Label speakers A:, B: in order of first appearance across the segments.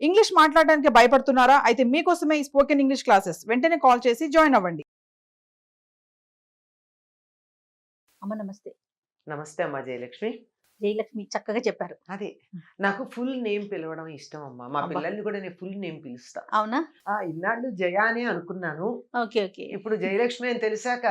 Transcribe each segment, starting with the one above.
A: English మాట్లాడడానికి భయపడుతున్నారా? అయితే మీకోసమే ఈ స్పోకెన్ ఇంగ్లీష్ క్లాసెస్. వెంటనే కాల్ చేసి జాయిన్ అవ్వండి.
B: అమ్మ నమస్తే.
C: నమస్తే అమ్మా జయలక్ష్మి.
B: జయలక్ష్మి చక్కగా చెప్పారు.
C: అదే నాకు ఫుల్ నేమ్ పిలవడం ఇష్టం అమ్మా. మా
B: అబ్బా!
C: పిల్లల్ని కూడా నేను ఫుల్ నేమ్ పిలుస్తా.
B: అవునా?
C: ఇన్నాళ్ళు జయ అనే అనుకున్నాను.
B: ఓకే. ఓకే.
C: ఇప్పుడు జయలక్ష్మి అని తెలిసాక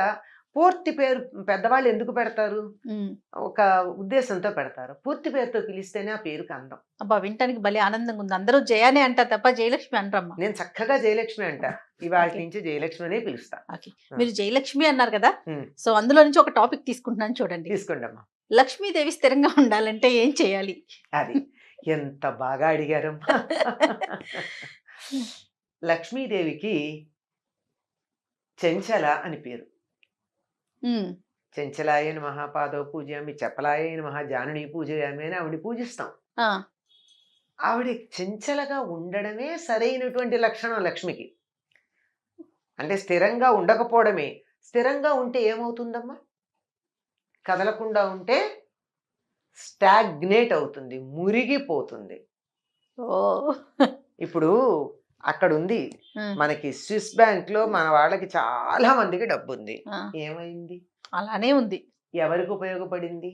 C: పూర్తి పేరు పెద్దవాళ్ళు ఎందుకు పెడతారు?
B: హ్మ్.
C: ఒక ఉద్దేశంతో పెడతారు. పూర్తి పేరుతో పిలిస్తేనే ఆ పేరుకి అందం.
B: అబ్బా! వినటానికి భలే ఆనందంగా ఉంది. అందరూ జయానే అంటారు తప్ప జయలక్ష్మి అనరమ్మా.
C: నేను చక్కగా జయలక్ష్మి అంట. ఇవాళ
B: ఓకే.
C: నుంచి జయలక్ష్మి అనే పిలుస్తా.
B: ఓకే. మీరు జయలక్ష్మి అన్నారు కదా!
C: ఉమ్,
B: సో, అందులో నుంచి ఒక టాపిక్ తీసుకుంటున్నాను చూడండి.
C: తీసుకోండి అమ్మా.
B: లక్ష్మీదేవి స్థిరంగా ఉండాలంటే ఏం చేయాలి?
C: అది ఎంత బాగా అడిగారమ్మా. లక్ష్మీదేవికి చెంచల అని పేరు.
B: హ్మ్.
C: చెంచలాయ నమః పాదో పూజయామి, చపలాయ నమః జానుని పూజయామి అని ఆవిడ పూజిస్తాం.
B: ఆ!
C: ఆవిడ చెంచలగా ఉండడమే సరైనటువంటి లక్షణం లక్ష్మికి. అంటే స్థిరంగా ఉండకపోవడమే. స్థిరంగా ఉంటే ఏమవుతుందమ్మా? కదలకుండా ఉంటే స్టాగ్నేట్ అవుతుంది, మురిగిపోతుంది.
B: ఓహ్!
C: ఇప్పుడు అక్కడుంది
B: హ్మ్.
C: మనకి స్విస్ బ్యాంక్‌లో మన వాళ్ళకి చాలా మందికి డబ్బుంది.
B: ఆ!
C: ఏమైంది?
B: అలానే ఉంది.
C: ఎవరికి ఉపయోగపడింది?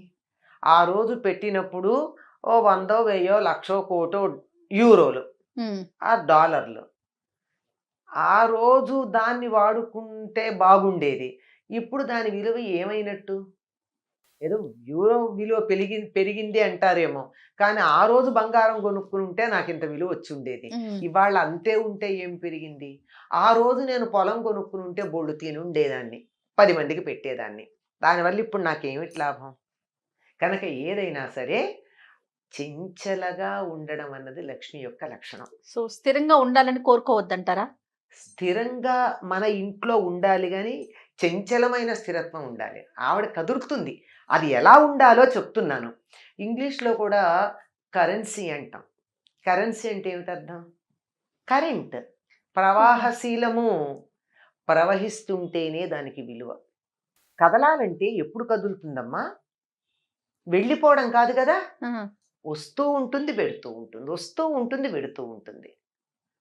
C: ఆ రోజు పెట్టినప్పుడు ఓ 100, 1000, 1,00,000, కోటో యూరోలు,
B: హ్మ్.
C: డాలర్లు. ఆ రోజు దాన్ని వాడుకుంటే బాగుండేది. ఇప్పుడు దాని విలువ ఏమైనట్టు? ఏదో యూరో విలువ పెరిగింది అంటారేమో. కానీ ఆ రోజు బంగారం కొనుక్కుంటే నాకింత విలువ వచ్చుండేది.
B: హ్మ్.
C: ఇవాళ అంతే ఉంటే ఏం పెరిగింది? ఆ రోజు నేను పొలం కొనుక్కునుంటే బోలెడు తినుండేదాన్ని. 10 మందికి పెట్టేదాన్ని. దానివల్ల ఇప్పుడు నాకేమిటి లాభం? కనుక ఏదైనా సరే చెంచలగా ఉండడం అన్నది లక్ష్మి యొక్క లక్షణం.
B: సో, స్థిరంగా ఉండాలని కోరుకోవద్దంటారా?
C: స్థిరంగా మన ఇంట్లో ఉండాలి గాని, చంచలమైన స్థిరత్వం ఉండాలి. ఆవిడ కదులుతుంది. అది ఎలా ఉండాలో చెప్తున్నాను. ఇంగ్లీష్‌లో కూడా కరెన్సీ అంటాం. కరెన్సీ అంటే ఏమిటర్థం? కరెంట్.
B: ఓహో!
C: ప్రవాహశీలము. ప్రవహిస్తుంటేనే దానికి విలువ. కదలాలంటే ఎప్పుడు కదులుతుందమ్మా? వెళ్ళిపోవడం కాదు గదా!
B: ఆ!
C: వస్తూ ఉంటుంది, వెడుతూ ఉంటుంది. వస్తూ ఉంటుంది, వెడుతూ ఉంటుంది.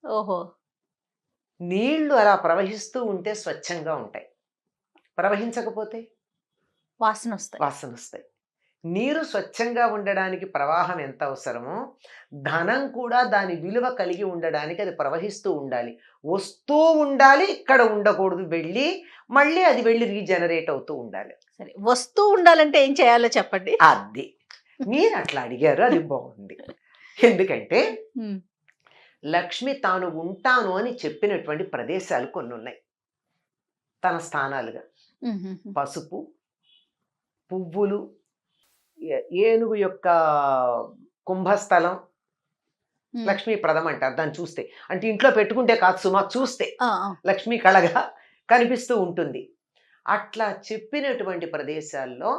B: ఓహో!
C: నీళ్లు అలా ప్రవహిస్తూ ఉంటే స్వచ్ఛంగా ఉంటాయి. ప్రవహించకపోతే
B: వాసనొస్తాయి.
C: వాసనొస్తాయి. నీరు స్వచ్ఛంగా ఉండడానికి ప్రవాహం ఎంత అవసరమో, ధనం కూడా దాని విలువ కలిగి ఉండడానికి అది ప్రవహిస్తూ ఉండాలి. వస్తూ ఉండాలి, ఇక్కడ ఉండకూడదు వెళ్ళి, మళ్ళీ అది వెళ్ళి రీజనరేట్ అవుతూ ఉండాలి.
B: సరే. వస్తూ ఉండాలంటే ఏం చేయాలో చెప్పండి?
C: అది. మీరు అట్లా అడిగారు, అది బాగుంది. ఎందుకంటే
B: హ్మ్.
C: లక్ష్మి తాను ఉంటాను అని చెప్పినటువంటి ప్రదేశాలు కొన్నున్నాయి. తన స్థానాలుగా.
B: హుహుహు.
C: పసుపు, పువ్వులు, ఏనుగు యొక్క కుంభస్థలం
B: హ్మ్.
C: లక్ష్మీప్రదం అంటారు దాన్ని చూస్తే. అంటే ఇంట్లో పెట్టుకుంటే కాదు సుమా, చూస్తే
B: ఆ! ఆ!
C: లక్ష్మీ కళగా కనిపిస్తూ ఉంటుంది. అట్లా చెప్పినటువంటి ప్రదేశాల్లో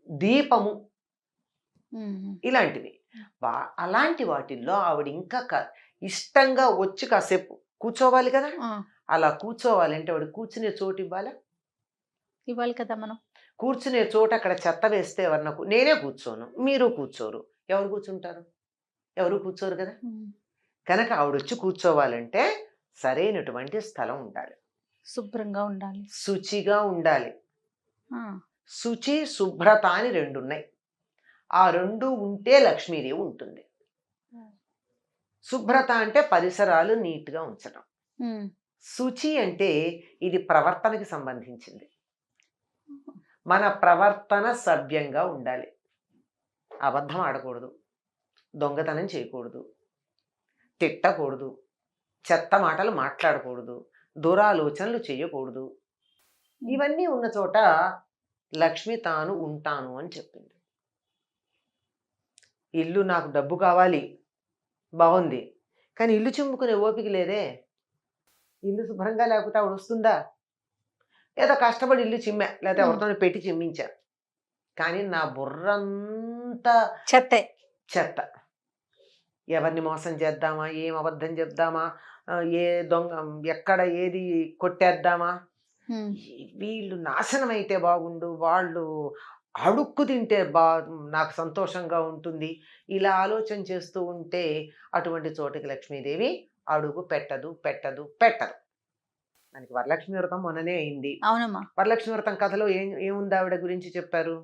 C: దీపము
B: హుహు.
C: ఇలాంటివి. అలాంటి వాటిల్లో ఆవిడ ఇంకా ఇష్టంగా వచ్చి కాసేపు కూర్చోవాలి కదా!
B: ఆ!
C: అలా కూర్చోవాలంటే ఆవిడ కూర్చునే చోటు ఇవ్వాలా?
B: ఇవ్వాలి కదా మనం.
C: కూర్చునే చోట అక్కడ చెత్త వేస్తే నేనే కూర్చోను. మీరు కూర్చోరు. ఎవరు కూర్చుంటారు? ఎవరు కూర్చోరు కదా!
B: హ్మ్.
C: కనుక ఆవిడొచ్చి కూర్చోవాలంటే సరైనటువంటి స్థలం ఉండాలి.
B: శుభ్రంగా ఉండాలి.
C: శుచిగా ఉండాలి.
B: ఆ!
C: శుచి, శుభ్రత అని 2 ఉన్నాయి. ఆ 2 ఉంటే లక్ష్మీదేవి ఉంటుంది.
B: హ్మ్.
C: శుభ్రత అంటే పరిసరాలు నీట్‌గా ఉంచడం.
B: హ్మ్.
C: శుచి అంటే ఇది ప్రవర్తనకి సంబంధించింది. మన ప్రవర్తన సవ్యంగా ఉండాలి. అబద్ధం ఆడకూడదు. దొంగతనం చేయకూడదు. తిట్టకూడదు. చెత్త మాటలు మాట్లాడకూడదు. దురాలోచనలు చేయకూడదు.
B: హ్మ్.
C: ఇవన్నీ ఉన్న చోట లక్ష్మి తాను ఉంటాను అని చెప్పింది. ఇల్లు నాకు డబ్బు కావాలి. బావుంది. కానీ ఇల్లు చిమ్ముకునే ఓపిక లేదే. ఇల్లు శుభ్రంగా లేకపోతే ఆవిడొస్తుందా? ఏదో కష్టపడి ఇల్లు చిమ్మా. లేతే
B: హ్మ్.
C: ఎవరితోనో పెట్టి చిమ్మించా. కానీ నా బుర్రంతా
B: చెత్తే.
C: చెత్త. ఎవరిని మోసం చేద్దామా? ఏం అబద్ధం చెప్దామా? ఏ దొంగ ఎక్కడ ఏది కొట్టేద్దామా?
B: హ్మ్.
C: వీళ్ళు నాశనం అయితే బాగుండు. వాళ్ళు అడుక్కు తింటే నాకు సంతోషంగా ఉంటుంది. ఇలా ఆలోచన చేస్తూ ఉంటే అటువంటి చోటికి లక్ష్మీదేవి అడుగు పెట్టదు, పెట్టదు, పెట్టదు. మనకి వరలక్ష్మి వ్రతం మొన్ననే అయింది.
B: అవునమ్మా.
C: వరలక్ష్మి వ్రతం కథలో ఏముంది ఆవిడ గురించి చెప్పారు?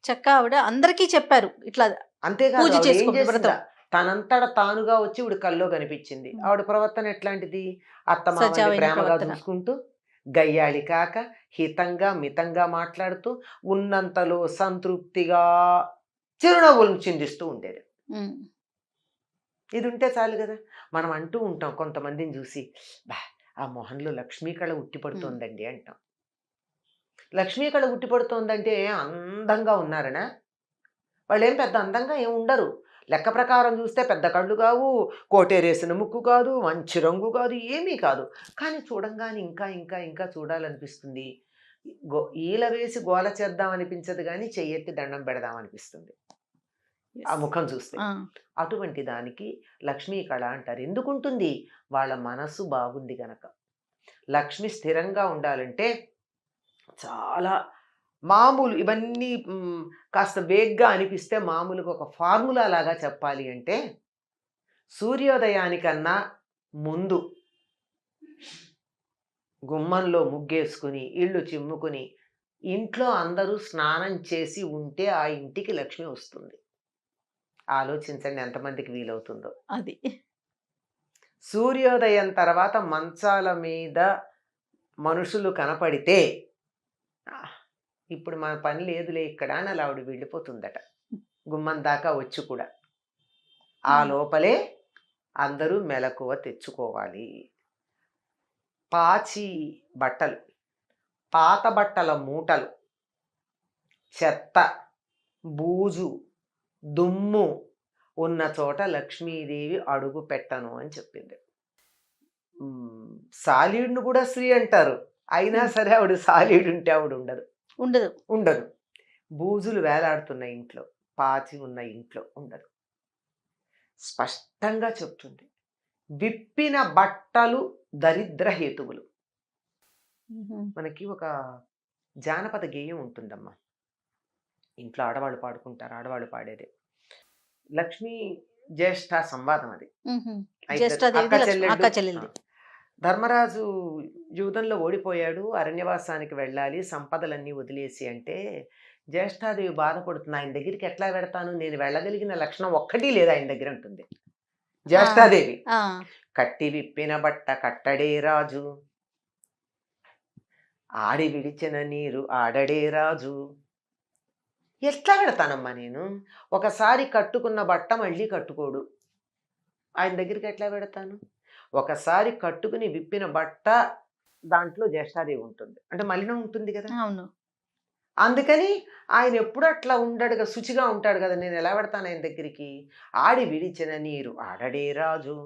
B: చక్క ఆవిడ అందరికీ చెప్పారు ఇట్లా
C: అంతేకాదు
B: పూజ
C: ఆవిడ ఏం
B: చేసుకోండి
C: చేసిందా?
B: వ్రతం.
C: తనంతట తానుగా వచ్చి ఈవిడ కల్లో కనిపించింది. ఆవిడ ప్రవర్తన ఎట్లాంటిది? అత్తమామల్ని
B: సజావైన
C: ప్రేమగా
B: ప్రవర్తన.
C: చూసుకుంటూ, గయ్యాళి కాక, హితంగా మితంగా మాట్లాడుతూ, ఉన్నంతలో సంతృప్తిగా చిరునవ్వులను చిందిస్తూ ఉండేది.
B: ఉమ్.
C: ఇది ఉంటే చాలు కదా. మనం అంటూ ఉంటాం కొంతమందిని చూసి, బా ఆ మొహంలో లక్ష్మీ కళ ఉట్టిపడుతోందండి అంటాం. లక్ష్మీ కళ ఉట్టిపడుతోందంటే అందంగా ఉన్నారనా? వాళ్ళేం పెద్ద అందంగా ఏం ఉండరు. లెక్క ప్రకారం చూస్తే పెద్ద కళ్ళు కావు, కోటేరేసిన ముక్కు కాదు, మంచి రంగు కాదు, ఏమీ కాదు. కానీ చూడంగానే ఇంకా ఇంకా ఇంకా చూడాలనిపిస్తుంది. ఈల వేసి గోల చేద్దాం అనిపించదు కానీ చెయ్యెత్తి దండం పెడదాం అనిపిస్తుంది ఆ ముఖం చూస్తే.
B: ఆ.
C: అటువంటి దానికి లక్ష్మీ కళ అంటారు. ఎందుకుంటుంది? వాళ్ళ మనసు బాగుంది గనక. లక్ష్మి స్థిరంగా ఉండాలంటే చాలా మామూలు ఇవన్నీ కాస్త వేగ్గా అనిపిస్తే మామూలుగా ఒక ఫార్ములా లాగా చెప్పాలి అంటే, సూర్యోదయానికన్నా ముందు గుమ్మంలో ముగ్గేసుకుని ఇళ్ళు చిమ్ముకుని ఇంట్లో అందరూ స్నానం చేసి ఉంటే ఆ ఇంటికి లక్ష్మి వస్తుంది. ఆలోచించండి ఎంతమందికి వీలవుతుందో.
B: అది
C: సూర్యోదయం తర్వాత మంచాల మీద మనుషులు కనపడితే ఇప్పుడు మన పని లేదులే ఇక్కడ అని అలా ఆవిడ వెళ్ళిపోతుందట, గుమ్మం దాకా వచ్చి కూడా. ఆ లోపలే అందరూ మెలకువ తెచ్చుకోవాలి. పాచి బట్టలు, పాత బట్టల మూటలు, చెత్త, బూజు, దుమ్ము ఉన్న చోట లక్ష్మీదేవి అడుగు పెట్టను అని చెప్పింది. సాలీడును కూడా స్త్రీ అంటారు, అయినా సరే ఆవిడ సాలీడు ఉంటే ఆవిడ ఉండదు
B: ఉండదు.
C: ఉండదు. బూజులు వేలాడుతున్న ఇంట్లో, పాచి ఉన్న ఇంట్లో ఉండదు. స్పష్టంగా చెప్తుంది. విప్పిన బట్టలు దరిద్ర హేతువులు. మనకి ఒక జానపద గేయం ఉంటుందమ్మా, ఇంట్లో ఆడవాళ్ళు పాడుకుంటారు, ఆడవాళ్ళు పాడేది. లక్ష్మీ జ్యేష్ఠ సంవాదం అది. అక్క చెల్లెళ్ళు. ధర్మరాజు యుద్ధంలో ఓడిపోయాడు, అరణ్యవాసానికి వెళ్ళాలి, సంపదలన్నీ వదిలేసి అంటే జ్యేష్ఠాదేవి బాధపడుతుంది. ఆయన దగ్గరికి ఎట్లా వెడతాను, నేను వెళ్ళగలిగిన లక్షణం ఒక్కటి లేదు ఆయన దగ్గర ఉంటుంది జ్యేష్ఠాదేవి. కట్టి విప్పిన బట్ట కట్టడే రాజు, ఆడి విడిచిన నీరు ఆడడే రాజు. ఎట్లా పెడతానమ్మా నేను? ఒకసారి కట్టుకున్న బట్ట మళ్ళీ కట్టుకోడు, ఆయన దగ్గరికి ఎట్లా పెడతాను? ఒకసారి కట్టుకుని విప్పిన బట్ట దాంట్లో జ్యేష్ఠాదేవి ఉంటుంది అంటే మలినం ఉంటుంది కదా.
B: అవును.
C: అందుకని ఆయన ఎప్పుడు అట్లా ఉండడుగా, శుచిగా ఉంటాడు కదా, నేను ఎలా పెడతాను ఆయన దగ్గరికి? ఆడి విడిచిన నీరు ఆడడే రాజు.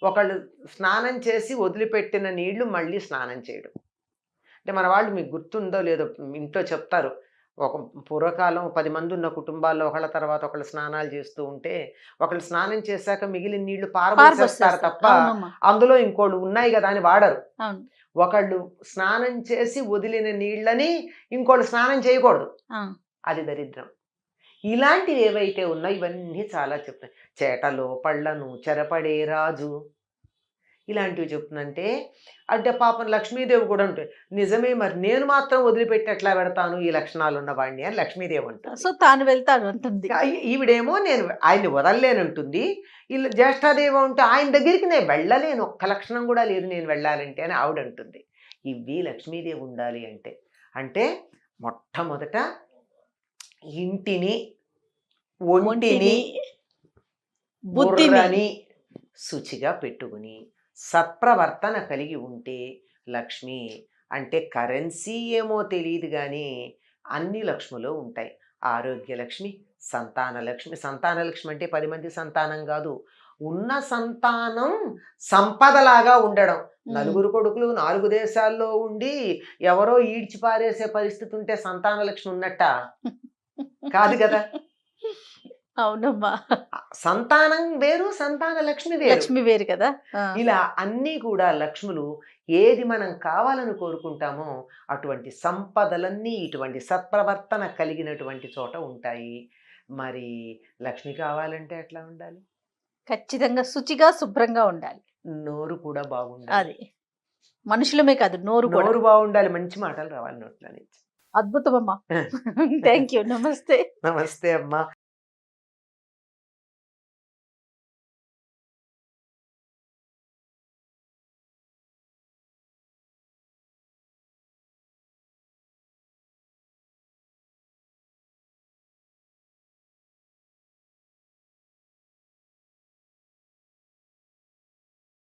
C: ఒకళ్ళు స్నానం చేసి వదిలిపెట్టిన నీళ్లు మళ్ళీ స్నానం చేయడం అంటే, మన వాళ్ళు మీకు గుర్తుందో లేదో ఇంట్లో చెప్తారు, ఒక పూర్వకాలం 10 మంది ఉన్న కుటుంబాల్లో ఒకళ్ళ తర్వాత ఒకళ్ళు స్నానాలు చేస్తూ ఉంటే, ఒకళ్ళు స్నానం చేశాక మిగిలిన నీళ్లు పారబోసేస్తారు తప్ప అందులో ఇంకోళ్ళు ఉన్నాయి కదా అని వాడరు. ఒకళ్ళు స్నానం చేసి వదిలిన నీళ్ళని ఇంకోళ్ళు స్నానం చేయకూడదు, అది దరిద్రం. ఇలాంటివి ఏవైతే ఉన్నాయో ఇవన్నీ చాలా చెప్తాయి. చేటలో పళ్ళను చెరపడే రాజు, ఇలాంటివి చెప్తుందంటే అంటే పాపం లక్ష్మీదేవి కూడా ఉంటుంది. నిజమే, మరి నేను మాత్రం వదిలిపెట్టి ఎట్లా పెడతాను ఈ లక్షణాలు ఉన్నవాడిని అని లక్ష్మీదేవి అంటుంది.
B: సో తాను వెళ్తాను అంటుంది.
C: ఈవిడేమో నేను ఆయన్ని వదలలేనంటుంది. ఇలా జ్యేష్ఠాదేవి ఉంటే ఆయన దగ్గరికి నేను వెళ్ళలేను, ఒక్క లక్షణం కూడా లేదు నేను వెళ్ళాలంటే అని ఆవిడ అంటుంది. ఇవి లక్ష్మీదేవి ఉండాలి అంటే అంటే మొట్టమొదట ఇంటిని, ఒంటిని, బుద్ధిని శుచిగా పెట్టుకుని సత్ప్రవర్తన కలిగి ఉంటే లక్ష్మి అంటే కరెన్సీ ఏమో తెలియదు కానీ అన్ని లక్ష్ములో ఉంటాయి. ఆరోగ్య లక్ష్మి, సంతాన లక్ష్మి. సంతాన లక్ష్మి అంటే 10 మంది సంతానం కాదు, ఉన్న సంతానం సంపదలాగా ఉండడం. 4 కొడుకులు 4 దేశాల్లో ఉండి ఎవరో ఈడ్చి పారేసే పరిస్థితి ఉంటే సంతాన లక్ష్మి ఉన్నట్ట కాదు కదా.
B: అవునమ్మా.
C: సంతానం వేరు, సంతాన లక్ష్మి వేరు.
B: లక్ష్మి వేరు కదా. ఆ.
C: ఇలా అన్నీ కూడా లక్ష్ములు ఏది మనం కావాలని కోరుకుంటామో అటువంటి సంపదలన్నీ ఇటువంటి సత్ప్రవర్తన కలిగినటువంటి చోట ఉంటాయి. మరి లక్ష్మి కావాలంటే ఎట్లా ఉండాలి?
B: ఖచ్చితంగా శుచిగా శుభ్రంగా ఉండాలి.
C: నోరు కూడా బాగుండాలి.
B: అది మనుషులమే కాదు, నోరు కూడా.
C: నోరు బాగుండాలి, మంచి మాటలు రావాలి నోట్ల నుంచి.
B: అద్భుతం అమ్మా. Thank you. నమస్తే.
C: నమస్తే అమ్మా.